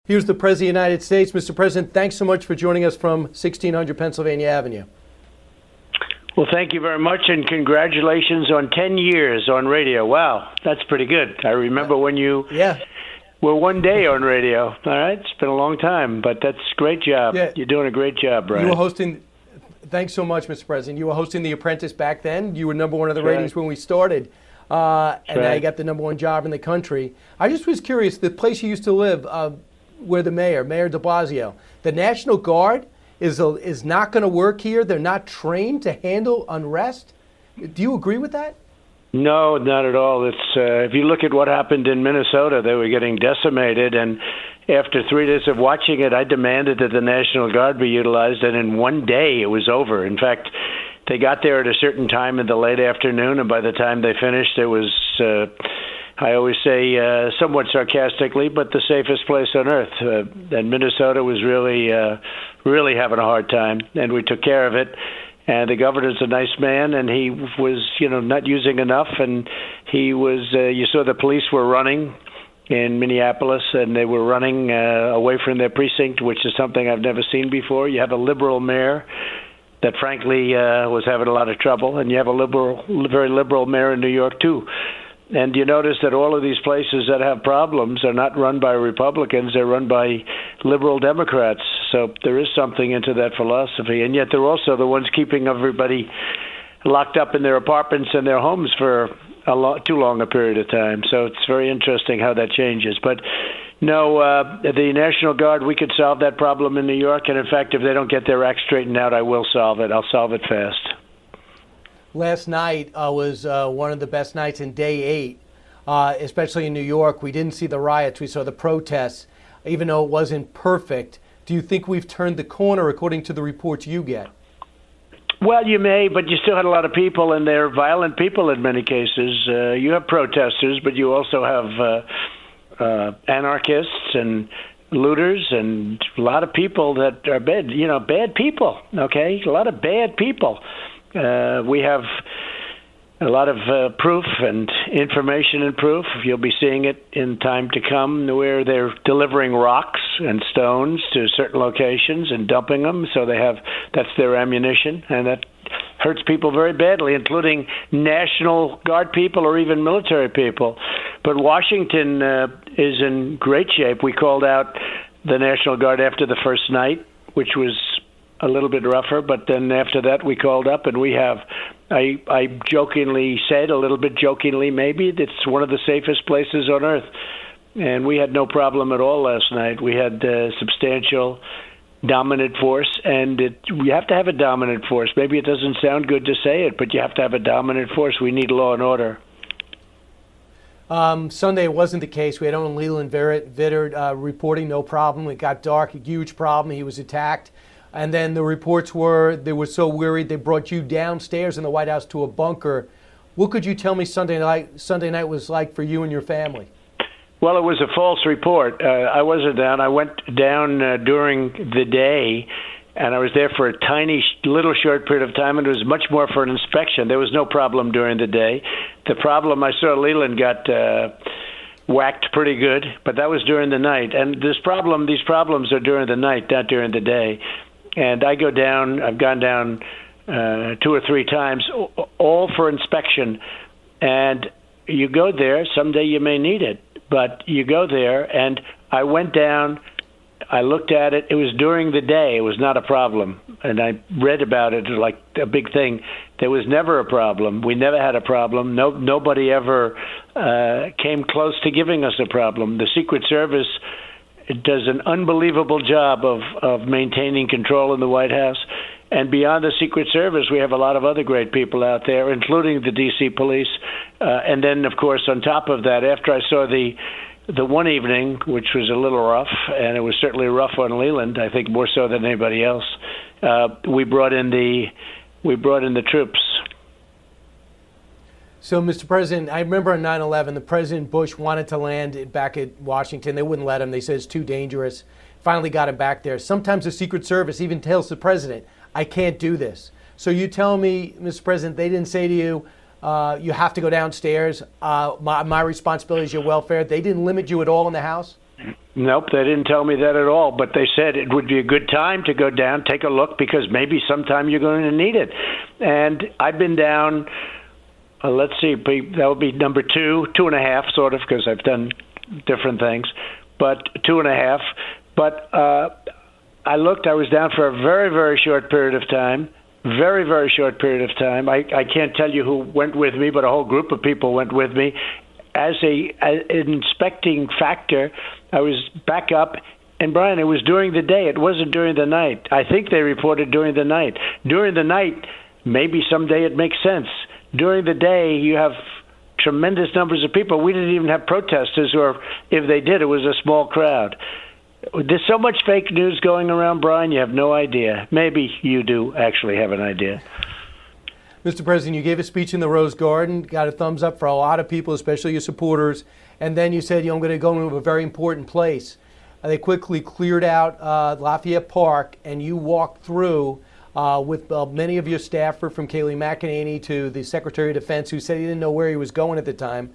Here's the President of the United States. Mr. President, thanks so much for joining us from 1600 Pennsylvania Avenue. Well, thank you very much, and congratulations on 10 years on radio. Wow, that's pretty good. I remember when you were one day on radio. All right, it's been a long time, but that's a great job. Yeah. You're doing a great job, Brian. You were hosting, thanks so much, Mr. President. You were hosting The Apprentice back then. You were number one of the ratings when we started. And now you got the number one job in the country. I just was curious, the place you used to live, where the Mayor de Blasio, the National Guard is not going to work here. They're not trained to handle unrest. Do you agree with that? No, not at all. It's if you look at what happened in Minnesota, they were getting decimated, and after 3 days of watching it, I demanded that the National Guard be utilized, and in one day it was over. In fact, they got there at a certain time in the late afternoon, and by the time they finished, it was, I always say somewhat sarcastically, but the safest place on earth. And Minnesota was really having a hard time, and we took care of it. And the governor's a nice man, and he was, not using enough. And he was, you saw the police were running in Minneapolis, and they were running away from their precinct, which is something I've never seen before. You have a liberal mayor that frankly was having a lot of trouble, and you have a very liberal mayor in New York, too. And you notice that all of these places that have problems are not run by Republicans, they're run by liberal Democrats. So there is something into that philosophy, and yet they're also the ones keeping everybody locked up in their apartments and their homes for too long a period of time. So it's very interesting how that changes. But no, the National Guard, we could solve that problem in New York, and in fact, if they don't get their act straightened out, I will solve it. I'll solve it fast. Last night was one of the best nights in day 8, especially in New York. We didn't see the riots. We saw the protests, even though it wasn't perfect. Do you think we've turned the corner according to the reports you get? Well, you may, but you still had a lot of people, and they're violent people in many cases. You have protesters, but you also have anarchists and looters and a lot of people that are bad people, okay? A lot of bad people. We have a lot of proof and information and proof. You'll be seeing it in time to come, where they're delivering rocks and stones to certain locations and dumping them. So that's their ammunition, and that hurts people very badly, including National Guard people or even military people. But Washington is in great shape. We called out the National Guard after the first night, which was a little bit rougher, but then after that we called up, and we have, I jokingly said, a little bit jokingly maybe, it's one of the safest places on earth. And we had no problem at all last night. We had substantial dominant force, and we have to have a dominant force. Maybe it doesn't sound good to say it, but you have to have a dominant force. We need law and order. Sunday it wasn't the case. We had on Leland Vittert reporting no problem. It got dark, a huge problem. He was attacked. And then the reports were they were so worried they brought you downstairs in the White House to a bunker. What could you tell me Sunday night was like for you and your family? Well, it was a false report. I wasn't down. I went down during the day, and I was there for a tiny little short period of time, and it was much more for an inspection. There was no problem during the day. The problem, I saw Leland got whacked pretty good, but that was during the night. And these problems are during the night, not during the day. And I've gone down 2 or 3 times, all for inspection. And you go there, someday you may need it, but you go there, and I went down, I looked at it, it was during the day, it was not a problem. And I read about it like a big thing. There was never a problem. We never had a problem. Nobody ever came close to giving us a problem. The Secret Service does an unbelievable job of maintaining control in the White House. And beyond the Secret Service, we have a lot of other great people out there, including the D.C. police. And then, of course, on top of that, after I saw the one evening, which was a little rough, and it was certainly rough on Leland, I think more so than anybody else, we brought in the troops. So, Mr. President, I remember on 9/11, the President Bush wanted to land back at Washington. They wouldn't let him. They said it's too dangerous. Finally got him back there. Sometimes the Secret Service even tells the President, I can't do this. So you tell me, Mr. President, they didn't say to you, you have to go downstairs. My responsibility is your welfare. They didn't limit you at all in the House? Nope, they didn't tell me that at all, but they said it would be a good time to go down, take a look, because maybe sometime you're going to need it. And I've been down, let's see, that would be number 2.5, sort of, because I've done different things, but 2.5. But I looked, I was down for a very, very short period of time. Very, very short period of time. I can't tell you who went with me, but a whole group of people went with me. As an inspecting factor, I was back up. And, Brian, it was during the day. It wasn't during the night. I think they reported during the night. During the night, maybe someday it makes sense. During the day, you have tremendous numbers of people. We didn't even have protesters, or if they did, it was a small crowd. There's so much fake news going around, Brian, you have no idea. Maybe you do actually have an idea. Mr. President, you gave a speech in the Rose Garden, got a thumbs up for a lot of people, especially your supporters, and then you said, I'm going to go into a very important place. They quickly cleared out Lafayette Park, and you walked through with many of your staffer, from Kayleigh McEnany to the Secretary of Defense, who said he didn't know where he was going at the time.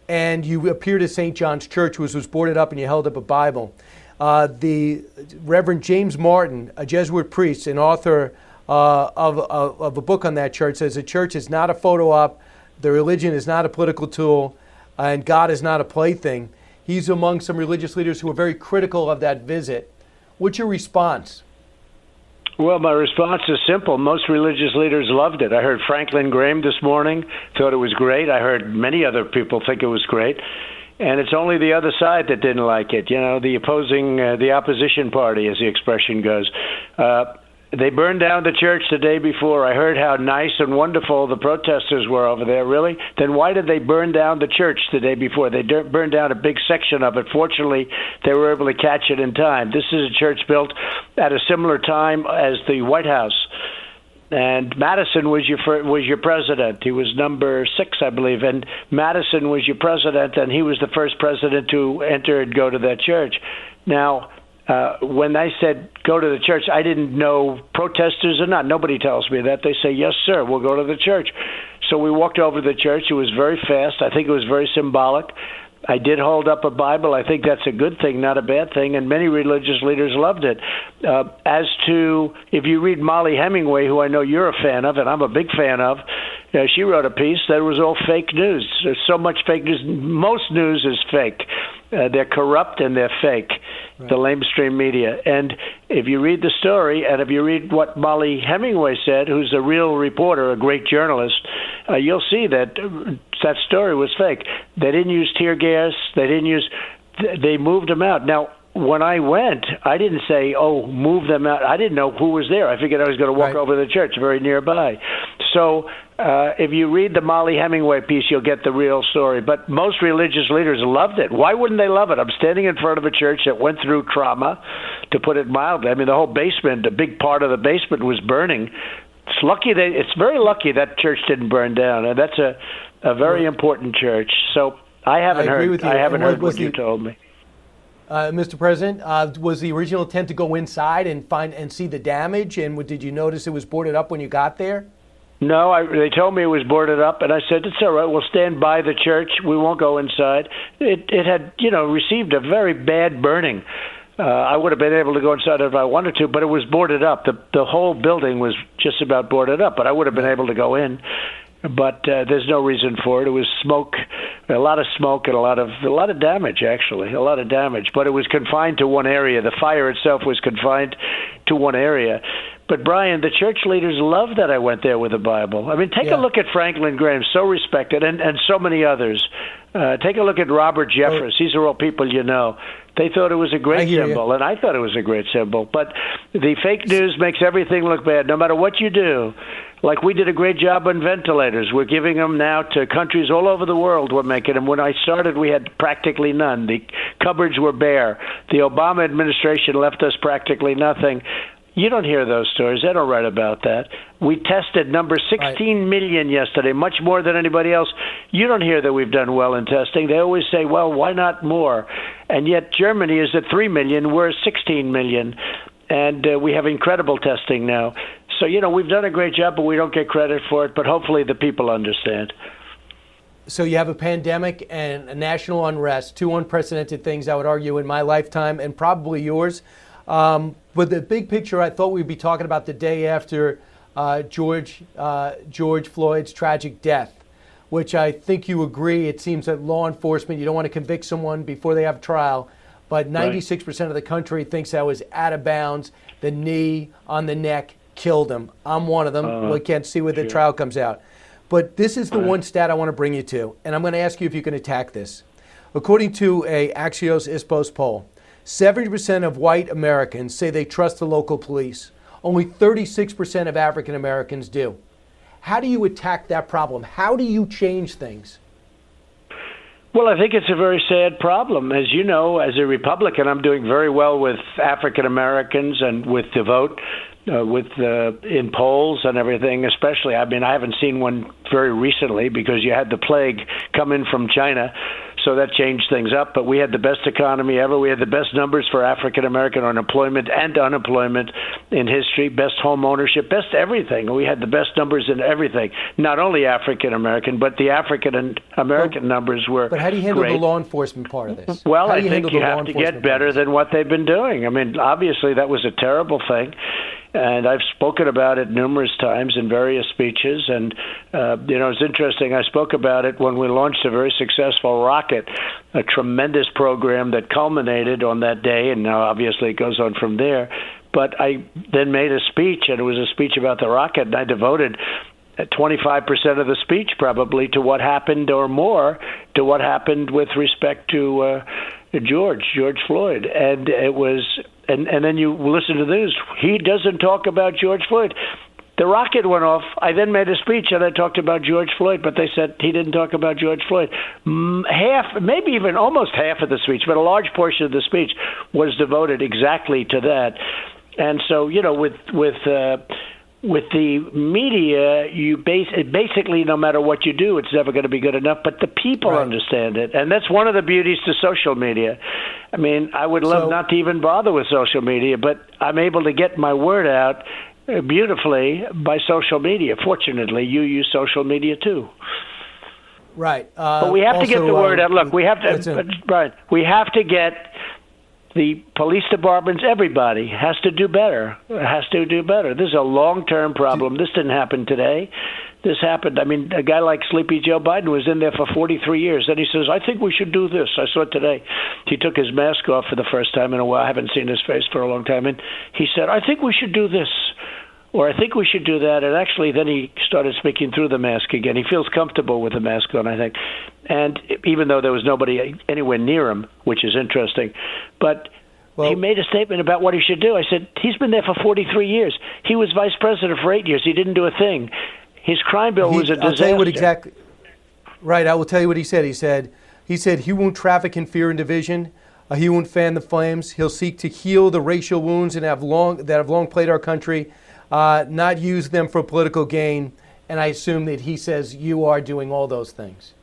And you appeared at St. John's Church, which was boarded up, and you held up a Bible. The Reverend James Martin, a Jesuit priest and author of a book on that church, says the church is not a photo op, the religion is not a political tool, and God is not a plaything. He's among some religious leaders who are very critical of that visit. What's your response? Well, my response is simple. Most religious leaders loved it. I heard Franklin Graham this morning, thought it was great. I heard many other people think it was great. And it's only the other side that didn't like it. The opposition party, as the expression goes. They burned down the church the day before. I heard how nice and wonderful the protesters were over there. Really? Then why did they burn down the church the day before? They burned down a big section of it. Fortunately, they were able to catch it in time. This is a church built at a similar time as the White House. And Madison was your president. He was number 6, I believe. And Madison was your president, and he was the first president to enter and go to that church. Now, when I said go to the church, I didn't know protesters or not. Nobody tells me that. They say, yes, sir, we'll go to the church. So we walked over to the church. It was very fast. I think it was very symbolic. I did hold up a Bible. I think that's a good thing, not a bad thing, and many religious leaders loved it. As to, if you read Molly Hemingway, who I know you're a fan of, and I'm a big fan of, she wrote a piece that was all fake news. There's so much fake news. Most news is fake. They're corrupt and they're fake, right. The lamestream media. And if you read the story, and if you read what Molly Hemingway said, who's a real reporter, a great journalist, you'll see that that story was fake. They didn't use tear gas. They moved them out. Now, when I went, I didn't say, move them out. I didn't know who was there. I figured I was going to walk over to the church very nearby. So if you read the Molly Hemingway piece, you'll get the real story. But most religious leaders loved it. Why wouldn't they love it? I'm standing in front of a church that went through trauma, to put it mildly. I mean, the whole basement, a big part of the basement was burning. It's very lucky that church didn't burn down, and that's a very important church. So I haven't heard what you told me. Mr. President, was the original intent to go inside and see the damage? And did you notice it was boarded up when you got there? No, they told me it was boarded up, and I said, it's all right, we'll stand by the church. We won't go inside. It had, received a very bad burning. I would have been able to go inside if I wanted to, but it was boarded up. The whole building was just about boarded up, but I would have been able to go in. But there's no reason for it. It was smoke, a lot of smoke, and a lot of damage, actually, a lot of damage. But it was confined to one area. The fire itself was confined to one area. But, Brian, the church leaders loved that I went there with a Bible. I mean, take a look at Franklin Graham, so respected, and so many others. Take a look at Robert Jeffress. These are all people you know. They thought it was a great symbol, and I thought it was a great symbol. But the fake news makes everything look bad, no matter what you do. Like we did a great job on ventilators. We're giving them now to countries all over the world. We're making them. When I started, we had practically none. The cupboards were bare. The Obama administration left us practically nothing. You don't hear those stories. They don't write about that. We tested number 16 million yesterday, much more than anybody else. You don't hear that we've done well in testing. They always say, well, why not more? And yet Germany is at 3 million. We're 16 million. And we have incredible testing now. So, we've done a great job, but we don't get credit for it. But hopefully the people understand. So you have a pandemic and a national unrest, two unprecedented things, I would argue, in my lifetime and probably yours. But the big picture, I thought we'd be talking about the day after George Floyd's tragic death, which I think you agree. It seems that law enforcement, you don't want to convict someone before they have trial, but 96% of the country thinks that was out of bounds. The knee on the neck killed him. I'm one of them. We can't see where the trial comes out. But this is the one stat I want to bring you to, and I'm going to ask you if you can attack this. According to a Axios Ipsos poll, 70% of white Americans say they trust the local police. Only 36% of African Americans do. How do you attack that problem? How do you change things? Well, I think it's a very sad problem. As you know, as a Republican, I'm doing very well with African Americans and with the vote, in polls and everything, especially. I mean, I haven't seen one very recently because you had the plague come in from China, so that changed things up. But we had the best economy ever. We had the best numbers for African American unemployment and unemployment in history, best home ownership, best everything. We had the best numbers in everything, not only African American, but the African American numbers were But how do you handle great. the law enforcement part of this? Well, I think you have to get better than what they've been doing. I mean, obviously, that was a terrible thing. And I've spoken about it numerous times in various speeches. And, it's interesting. I spoke about it when we launched a very successful rocket, a tremendous program that culminated on that day. And now, obviously, it goes on from there. But I then made a speech, and it was a speech about the rocket. And I devoted 25% of the speech probably to what happened, or more, to what happened with respect to George Floyd. And it was... And then you listen to this. He doesn't talk about George Floyd. The rocket went off. I then made a speech and I talked about George Floyd, but they said he didn't talk about George Floyd. Half, maybe even almost half of the speech, but a large portion of the speech was devoted exactly to that. And so, with the media, basically, no matter what you do, it's never going to be good enough. But the people understand it, and that's one of the beauties to social media. I mean, I would love not to even bother with social media, but I'm able to get my word out beautifully by social media. Fortunately, you use social media too. Right. But we have to get the word out. Look, we have to, Brian. We have to get the police departments, everybody has to do better. Has to do better. This is a long-term problem. This didn't happen today. This happened. I mean, a guy like Sleepy Joe Biden was in there for 43 years. Then he says, I think we should do this. I saw it today. He took his mask off for the first time in a while. I haven't seen his face for a long time. And he said, I think we should do this. Or I think we should do that. And actually, then he started speaking through the mask again. He feels comfortable with the mask on, I think. And even though there was nobody anywhere near him, which is interesting. But he made a statement about what he should do. I said, he's been there for 43 years. He was vice president for 8 years. He didn't do a thing. His crime bill was a disaster. I'll tell you what exactly. Right, I will tell you what he said. He said he won't traffic in fear and division. He won't fan the flames. He'll seek to heal the racial wounds that have long plagued our country, not use them for political gain. And I assume that he says you are doing all those things.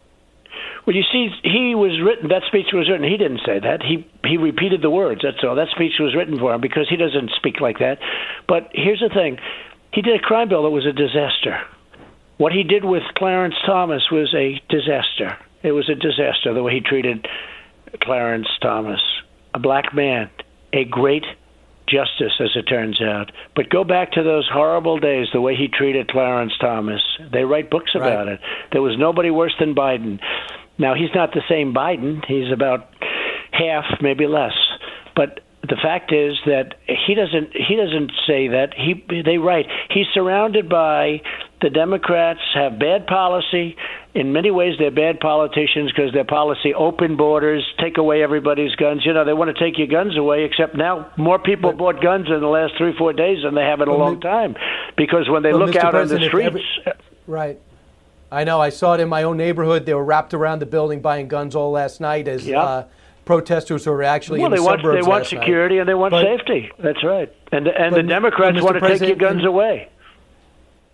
Well, you see, that speech was written. He didn't say that. He repeated the words. That's all. That speech was written for him because he doesn't speak like that. But here's the thing. He did a crime bill that was a disaster. What he did with Clarence Thomas was a disaster. It was a disaster, the way he treated Clarence Thomas, a black man, a great justice, as it turns out. But go back to those horrible days, the way he treated Clarence Thomas. They write books about it. There was nobody worse than Biden. Now, he's not the same Biden. He's about half, maybe less. But the fact is that he doesn't say that. They write. He's surrounded by the Democrats have bad policy. In many ways, they're bad politicians because their policy, open borders, take away everybody's guns. You know, they want to take your guns away, except now more people bought guns in the last 3-4 days than they have in a long time. Because when they look Mr. out President, on the streets... Right. I know. I saw it in my own neighborhood. They were wrapped around the building buying guns all last night as protesters were actually in the suburbs they want last security night. And they want safety. That's right. And the Democrats want to take your guns away.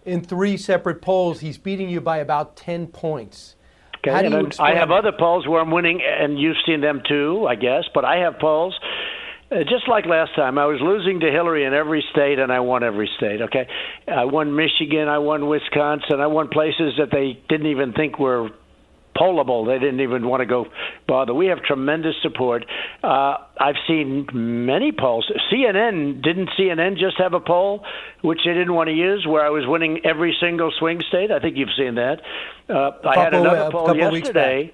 In 3 separate polls, he's beating you by about 10 points. Okay, How do you explain I have other polls where I'm winning, and you've seen them too, I guess. But I have polls. Just like last time, I was losing to Hillary in every state, and I won every state, okay? I won Michigan, I won Wisconsin, I won places that they didn't even think were unpollable. They didn't even want to go bother. We have tremendous support. I've seen many polls. Didn't CNN just have a poll, which they didn't want to use, where I was winning every single swing state? I think you've seen that. I had another poll yesterday.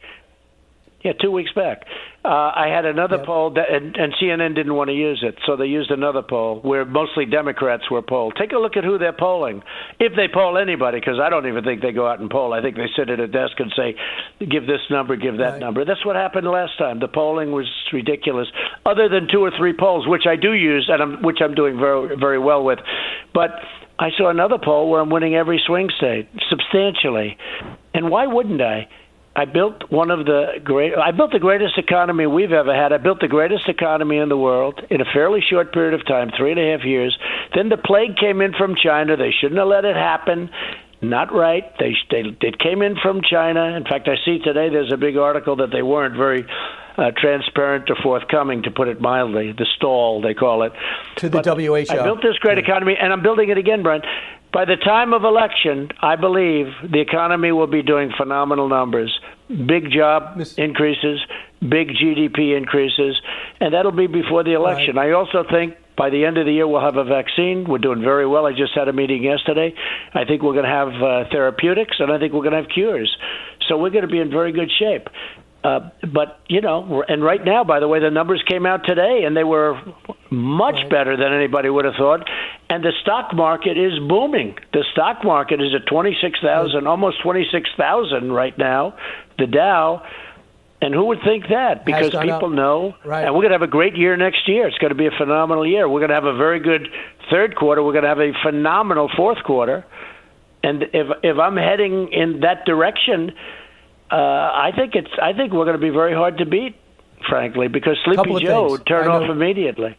Yeah, 2 weeks back. I had another poll, and CNN didn't want to use it, so they used another poll where mostly Democrats were polled. Take a look at who they're polling, if they poll anybody, because I don't even think they go out and poll. I think they sit at a desk and say, give this number, give that number. That's what happened last time. The polling was ridiculous, other than 2 or 3 polls, which I do use, and which I'm doing very, very well with. But I saw another poll where I'm winning every swing state, substantially. And why wouldn't I? I built the greatest economy we've ever had. I built the greatest economy in the world in a fairly short period of time, 3.5 years. Then the plague came in from China. They shouldn't have let it happen. Not right. It came in from China. In fact, I see today there's a big article that they weren't very transparent or forthcoming, to put it mildly. The stall, they call it. To the WHO. I built this great economy, and I'm building it again, Brian. By the time of election, I believe the economy will be doing phenomenal numbers. Big job increases, big GDP increases, and that'll be before the election. Right. I also think by the end of the year we'll have a vaccine. We're doing very well. I just had a meeting yesterday. I think we're going to have therapeutics, and I think we're going to have cures. So we're going to be in very good shape. But, and right now, by the way, the numbers came out today, and they were much better than anybody would have thought. And the stock market is booming. The stock market is at 26,000, almost 26,000 right now, the Dow. And who would think that? Because people know. Right. And we're going to have a great year next year. It's going to be a phenomenal year. We're going to have a very good third quarter. We're going to have a phenomenal fourth quarter. And if I'm heading in that direction, I think we're going to be very hard to beat, frankly, because Sleepy Joe would turn off immediately.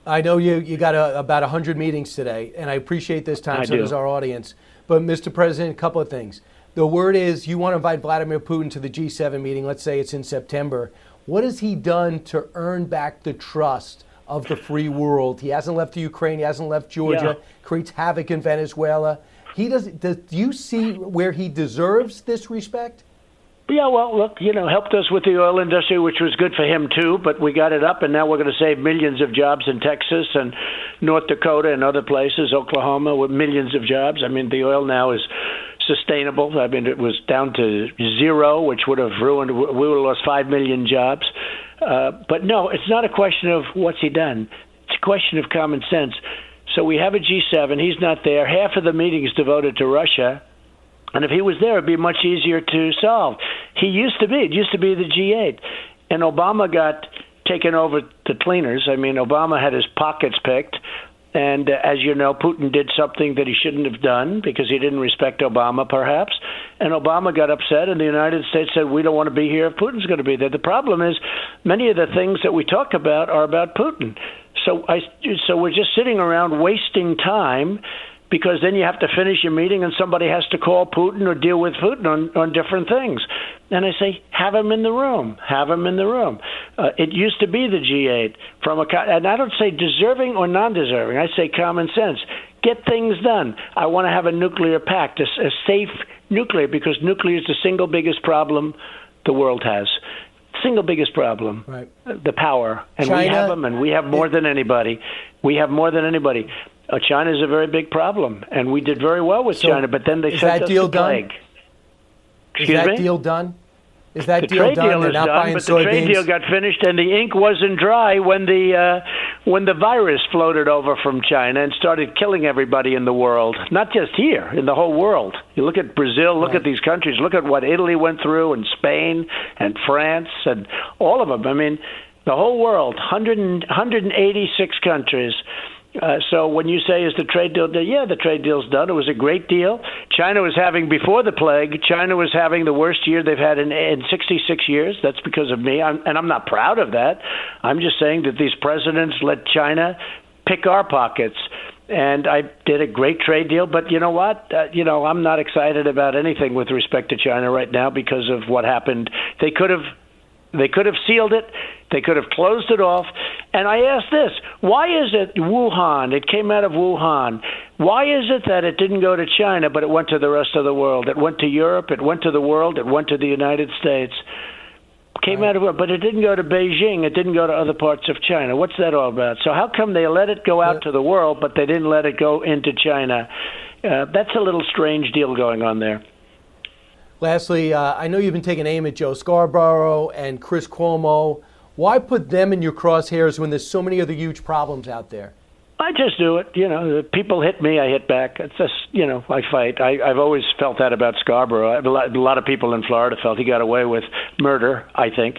I know you got about 100 meetings today, and I appreciate this time. So does our audience. But, Mr. President, a couple of things. The word is you want to invite Vladimir Putin to the G7 meeting. Let's say it's in September. What has he done to earn back the trust of the free world? He hasn't left the Ukraine. He hasn't left Georgia. Creates havoc in Venezuela. Do you see where he deserves this respect? Yeah, well, look, helped us with the oil industry, which was good for him, too. But we got it up, and now we're going to save millions of jobs in Texas and North Dakota and other places, Oklahoma, with millions of jobs. I mean, the oil now is sustainable. I mean, it was down to zero, which would have ruined, we would have lost 5 million jobs. But no, it's not a question of what's he done. It's a question of common sense. So we have a G7. He's not there. Half of the meeting is devoted to Russia. And if he was there, it'd be much easier to solve. It used to be the G8. And Obama got taken over the cleaners. I mean, Obama had his pockets picked. And as you know, Putin did something that he shouldn't have done because he didn't respect Obama, perhaps. And Obama got upset, and the United States said, we don't want to be here if Putin's going to be there. The problem is many of the things that we talk about are about Putin. So we're just sitting around wasting time, because then you have to finish your meeting and somebody has to call Putin or deal with Putin on different things. And I say, have him in the room. Have him in the room. It used to be the G8. And I don't say deserving or non-deserving. I say common sense. Get things done. I want to have a nuclear pact, a safe nuclear, because nuclear is the single biggest problem the world has. Single biggest problem, right. The power. And China, we have them, and we have more than anybody. We have more than anybody. China is a very big problem, and we did very well with China, but then they sent us the plague. Is that deal done? Is that deal done? They're not buying soybeans? The trade deal got finished, and the ink wasn't dry when the virus floated over from China and started killing everybody in the world. Not just here, in the whole world. You look at Brazil, look at these countries, look at what Italy went through, and Spain, and France, and all of them. I mean, the whole world, 186 countries. So when you say, is the trade deal done? Yeah, the trade deal's done. It was a great deal. China was having, before the plague, China was having the worst year they've had in 66 years. That's because of me, and I'm not proud of that. I'm just saying that these presidents let China pick our pockets. And I did a great trade deal, but you know what? I'm not excited about anything with respect to China right now because of what happened. They could have sealed it. They could have closed it off. And I asked this, why is it Wuhan? It came out of Wuhan. Why is it that it didn't go to China, but it went to the rest of the world? It went to Europe, it went to the world, it went to the United States. Came out of it, but it didn't go to Beijing. It didn't go to other parts of China. What's that all about? So how come they let it go out to the world, but they didn't let it go into China? That's a little strange deal going on there. Lastly, I know you've been taking aim at Joe Scarborough and Chris Cuomo. Why put them in your crosshairs when there's so many other huge problems out there? I just do it. People hit me, I hit back. It's just, I fight. I've always felt that about Scarborough. A lot of people in Florida felt he got away with murder, I think.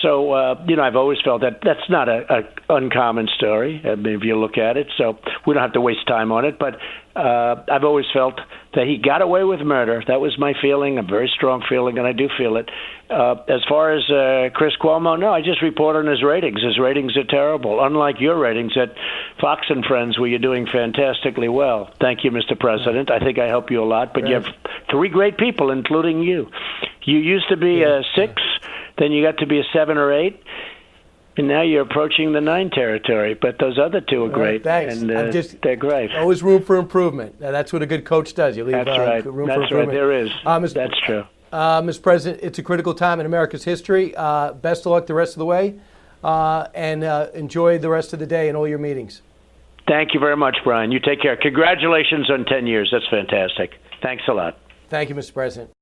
So, I've always felt that that's not a uncommon story, if you look at it. So we don't have to waste time on it. But I've always felt that he got away with murder. That was my feeling, a very strong feeling, and I do feel it. As far as Chris Cuomo, no, I just report on his ratings. His ratings are terrible, unlike your ratings at Fox and Friends, where you're doing fantastically well. Thank you, Mr. President. I think I help you a lot, but you have three great people, including you. You used to be a 6, then you got to be a 7 or 8, and now you're approaching the 9 territory. But those other two are great, thanks. and they're great. Always room for improvement. That's what a good coach does. You leave That's right. room That's for improvement. right. There is. That's true. Mr. President, it's a critical time in America's history. Best of luck the rest of the way, and enjoy the rest of the day and all your meetings. Thank you very much, Brian. You take care. Congratulations on 10 years. That's fantastic. Thanks a lot. Thank you, Mr. President.